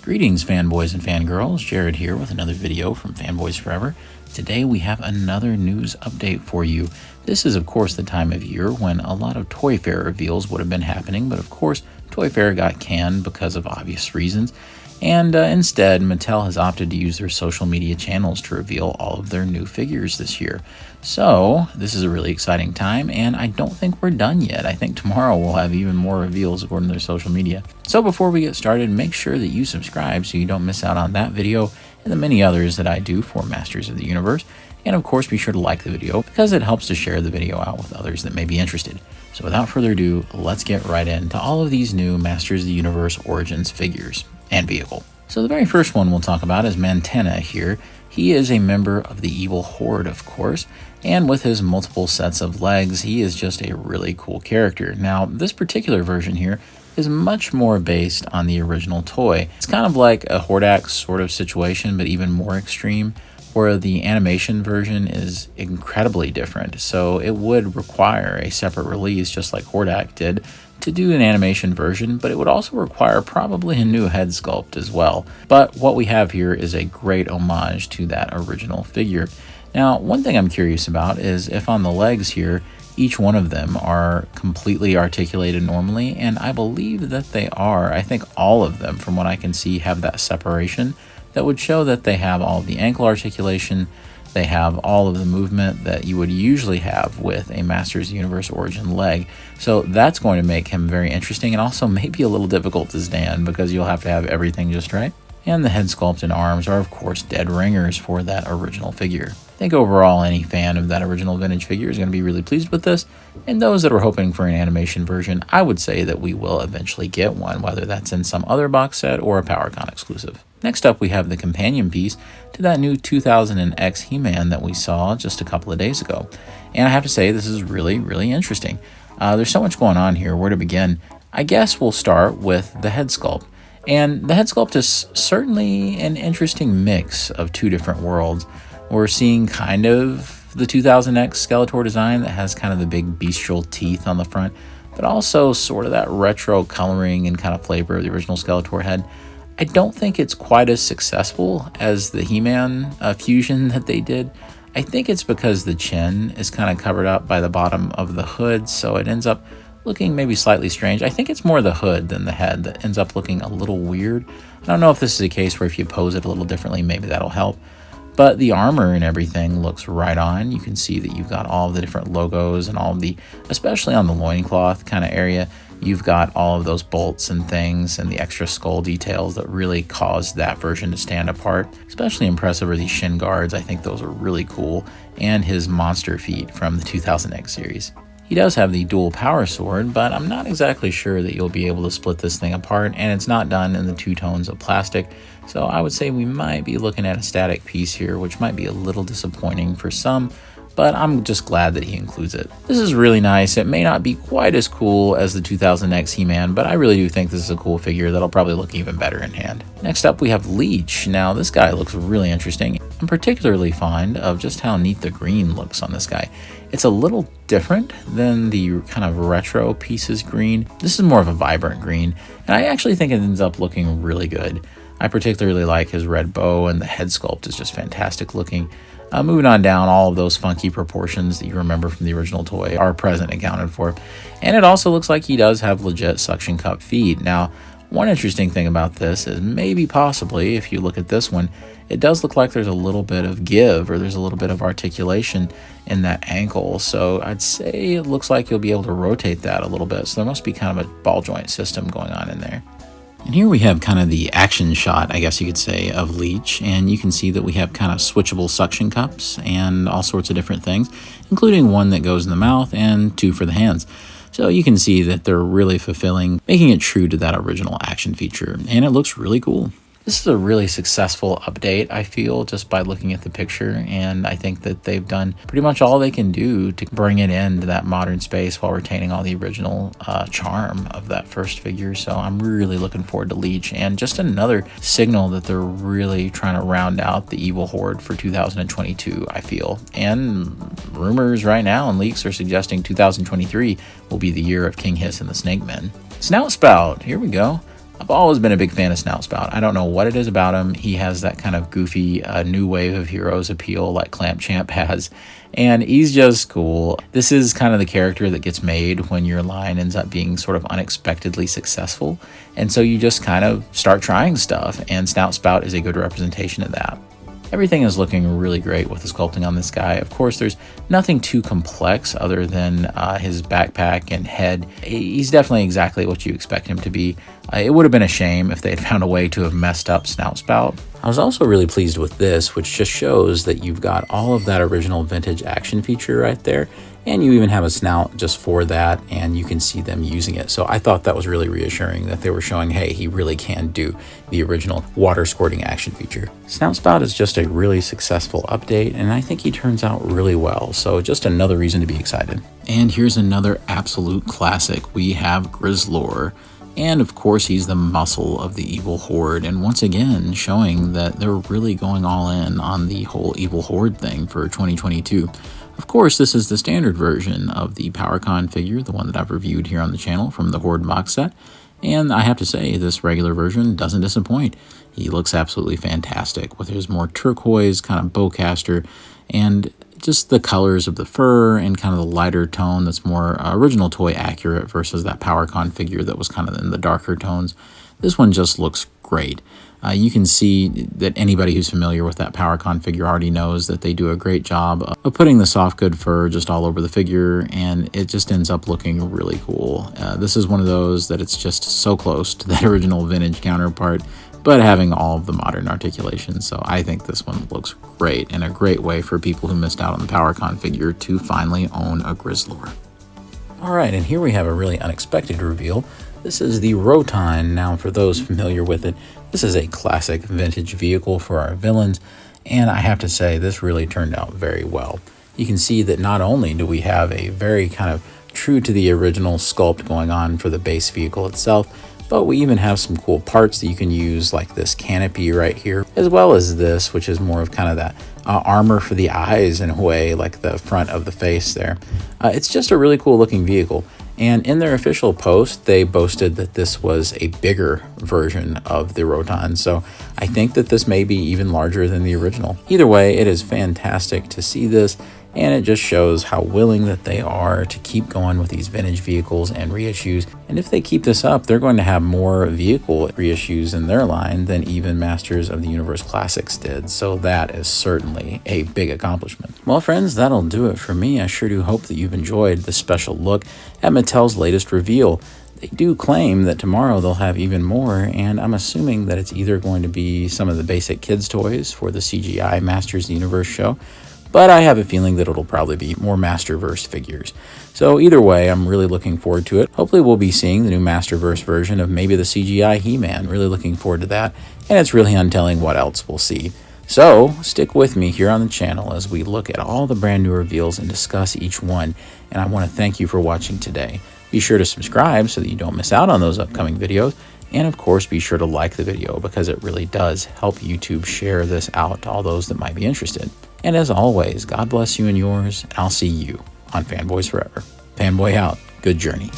Greetings, fanboys and fangirls. Jared here with another video from Fanboys Forever. Today we have another news update for you. This is of course the time of year when a lot of Toy Fair reveals would have been happening, but of course Toy Fair got canned because of obvious reasons. And instead, Mattel has opted to use their social media channels to reveal all of their new figures this year. So, this is a really exciting time, and I don't think we're done yet. I think tomorrow we'll have even more reveals according to their social media. So before we get started, make sure that you subscribe so you don't miss out on that video and the many others that I do for Masters of the Universe. And of course, be sure to like the video because it helps to share the video out with others that may be interested. So without further ado, let's get right into all of these new Masters of the Universe Origins figures and vehicle. So the very first one we'll talk about is Mantana here. He is a member of the Evil Horde, of course, and with his multiple sets of legs, he is just a really cool character. Now, this particular version here is much more based on the original toy. It's kind of like a Hordak sort of situation, but even more extreme, where the animation version is incredibly different. So it would require a separate release, just like Hordak did, to do an animation version, but it would also require probably a new head sculpt as well. But what we have here is a great homage to that original figure. Now, one thing I'm curious about is if on the legs here, each one of them are completely articulated normally, and I believe that they are. I think all of them, from what I can see, have that separation that would show that they have all of the ankle articulation, they have all of the movement that you would usually have with a Masters of the Universe Origin leg. So that's going to make him very interesting and also maybe a little difficult to stand because you'll have to have everything just right. And the head sculpt and arms are of course dead ringers for that original figure. I think overall any fan of that original vintage figure is going to be really pleased with this, and those that are hoping for an animation version, I would say that we will eventually get one, whether that's in some other box set or a PowerCon exclusive. Next up we have the companion piece to that new 2000X He-Man that we saw just a couple of days ago. And I have to say this is really interesting. There's so much going on here. Where to begin? I guess we'll start with the head sculpt. And the head sculpt is certainly an interesting mix of two different worlds. We're seeing kind of the 2000X Skeletor design that has kind of the big bestial teeth on the front, but also sort of that retro coloring and kind of flavor of the original Skeletor head. I don't think it's quite as successful as the He-Man fusion that they did. I think it's because the chin is kind of covered up by the bottom of the hood, so it ends up looking maybe slightly strange. I think it's more the hood than the head that ends up looking a little weird. I don't know if this is a case where if you pose it a little differently, maybe that'll help. But the armor and everything looks right on. You can see that you've got all the different logos and all of the, especially on the loincloth kind of area, you've got all of those bolts and things and the extra skull details that really caused that version to stand apart. Especially impressive are these shin guards. I think those are really cool. And his monster feet from the 2000X series. He does have the dual power sword, but I'm not exactly sure that you'll be able to split this thing apart, and it's not done in the two tones of plastic, so I would say we might be looking at a static piece here, which might be a little disappointing for some, but I'm just glad that he includes it. This is really nice. It may not be quite as cool as the 2000X He-Man, but I really do think this is a cool figure that'll probably look even better in hand. Next up we have Leech. Now this guy looks really interesting. I'm particularly fond of just how neat the green looks on this guy. It's a little different than the kind of retro pieces green. This is more of a vibrant green, and I actually think it ends up looking really good. I particularly like his red bow, and the head sculpt is just fantastic looking. Moving on down, all of those funky proportions that you remember from the original toy are present and accounted for. And it also looks like he does have legit suction cup feet. Now, one interesting thing about this is maybe possibly, if you look at this one, it does look like there's a little bit of give, or there's a little bit of articulation in that ankle. So I'd say it looks like you'll be able to rotate that a little bit. So there must be kind of a ball joint system going on in there. And here we have kind of the action shot, I guess you could say, of Leech, and you can see that we have kind of switchable suction cups and all sorts of different things, including one that goes in the mouth and two for the hands. So you can see that they're really fulfilling, making it true to that original action feature, and it looks really cool. This is a really successful update, I feel, just by looking at the picture, and I think that they've done pretty much all they can do to bring it into that modern space while retaining all the original charm of that first figure. So I'm really looking forward to Leech, and just another signal that they're really trying to round out the Evil Horde for 2022, I feel. And rumors right now and leaks are suggesting 2023 will be the year of King Hiss and the Snake Men. Snout Spout, here we go. I've always been a big fan of Snout Spout. I don't know what it is about him. He has that kind of goofy new wave of heroes appeal like Clamp Champ has, and he's just cool. This is kind of the character that gets made when your line ends up being sort of unexpectedly successful, and so you just kind of start trying stuff, and Snout Spout is a good representation of that. Everything is looking really great with the sculpting on this guy. Of course, there's nothing too complex other than his backpack and head. He's definitely exactly what you expect him to be. It would have been a shame if they had found a way to have messed up Snout Spout. I was also really pleased with this, which just shows that you've got all of that original vintage action feature right there, and you even have a snout just for that, and you can see them using it. So I thought that was really reassuring that they were showing, hey, he really can do the original water squirting action feature. Snout Spout is just a really successful update, and I think he turns out really well, so just another reason to be excited. And here's another absolute classic. We have Grizzlor. And of course, he's the muscle of the Evil Horde, and once again, showing that they're really going all in on the whole Evil Horde thing for 2022. Of course, this is the standard version of the PowerCon figure, the one that I've reviewed here on the channel from the Horde box set, and I have to say, this regular version doesn't disappoint. He looks absolutely fantastic with his more turquoise kind of bowcaster, and just the colors of the fur and kind of the lighter tone that's more original toy accurate versus that PowerCon figure that was kind of in the darker tones. This one just looks great. You can see that anybody who's familiar with that PowerCon figure already knows that they do a great job of putting the soft good fur just all over the figure, and it just ends up looking really cool. This is one of those that it's just so close to that original vintage counterpart, but having all of the modern articulations. So I think this one looks great, and a great way for people who missed out on the PowerCon figure to finally own a Grizzlor. All right, and here we have a really unexpected reveal. This is the Roton. Now, for those familiar with it, this is a classic vintage vehicle for our villains, and I have to say this really turned out very well. You can see that not only do we have a very kind of true to the original sculpt going on for the base vehicle itself, but we even have some cool parts that you can use, like this canopy right here, as well as this, which is more of kind of that armor for the eyes in a way, like the front of the face there. It's just a really cool looking vehicle. And in their official post, they boasted that this was a bigger version of the Roton, so I think that this may be even larger than the original. Either way, it is fantastic to see this, and it just shows how willing that they are to keep going with these vintage vehicles and reissues. And if they keep this up, they're going to have more vehicle reissues in their line than even Masters of the Universe Classics did, so that is certainly a big accomplishment. Well, friends, that'll do it for me. I sure do hope that you've enjoyed this special look at Mattel's latest reveal. They do claim that tomorrow they'll have even more, and I'm assuming that it's either going to be some of the basic kids' toys for the CGI Masters of the Universe show, but I have a feeling that it'll probably be more Masterverse figures. So either way, I'm really looking forward to it. Hopefully we'll be seeing the new Masterverse version of maybe the CGI He-Man. Really looking forward to that, and it's really untelling what else we'll see. So stick with me here on the channel as we look at all the brand new reveals and discuss each one, and I want to thank you for watching today. Be sure to subscribe so that you don't miss out on those upcoming videos, and of course be sure to like the video because it really does help YouTube share this out to all those that might be interested. And as always, God bless you and yours, and I'll see you on Fanboys Forever. Fanboy out. Good journey.